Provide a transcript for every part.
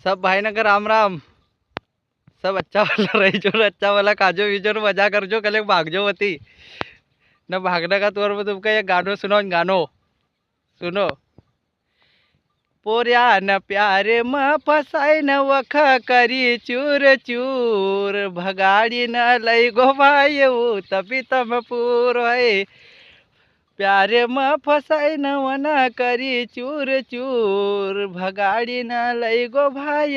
सब भाई नगर राम राम। सब अच्छा वाला रही जो अच्छा वाला काजो बीजो ने मजा कर जो कल भागजो होती न भागने का तौर पर तुमका ये गानो सुनो गानो सुनो। पोर्या न प्यारे म फसाई न वख करी चूर चूर भगाड़ी न लई गोभाई तभी तम पूर है प्यारे म फसाई न वना करी चूर चूर भगाड़ी न लई गो भाई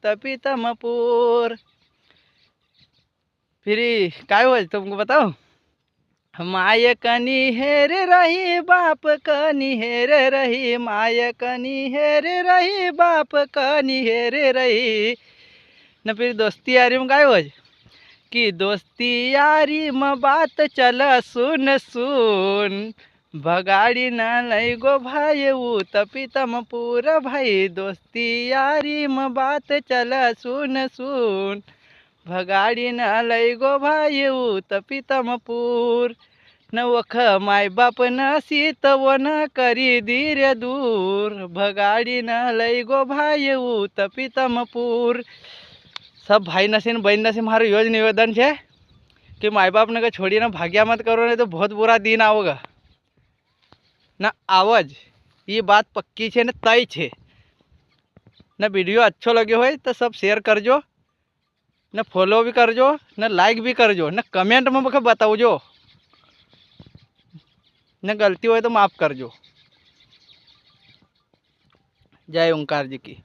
तभी तम पूर। फिर काय हो तुमको बताओ। माय कनी हेर रही बाप कनी हेर रही माय कनी हेर रही बाप कनी हेर रही न। फिर दोस्ती यारी में काय हो कि दोस्ती यारी में बात चल सुन सुन भगाड़ी न लई गो भाई तपी तम पूरा भाई दोस्ती यारी में बात चल सुन सुन भगाड़ी न लई गो भाई तपी तम पूर न वख माय बाप न सीत वन करी धीर दूर भगाड़ी न लई गो भाई तपी तम पूर। सब भाई नसे बहन नसे मारो योज निवेदन है कि माय बाप ने छोड़ी ना भाग्या मत करो नहीं तो बहुत बुरा दिन आओगा न आवज। ये बात पक्की है न तय है न। वीडियो अच्छो लगे हो तो सब शेयर करजो न फॉलो भी करजो न लाइक भी करजो न कमेंट में मुझे बताओ न गलती हो तो माफ़ करजो। जय ओंकार जी की।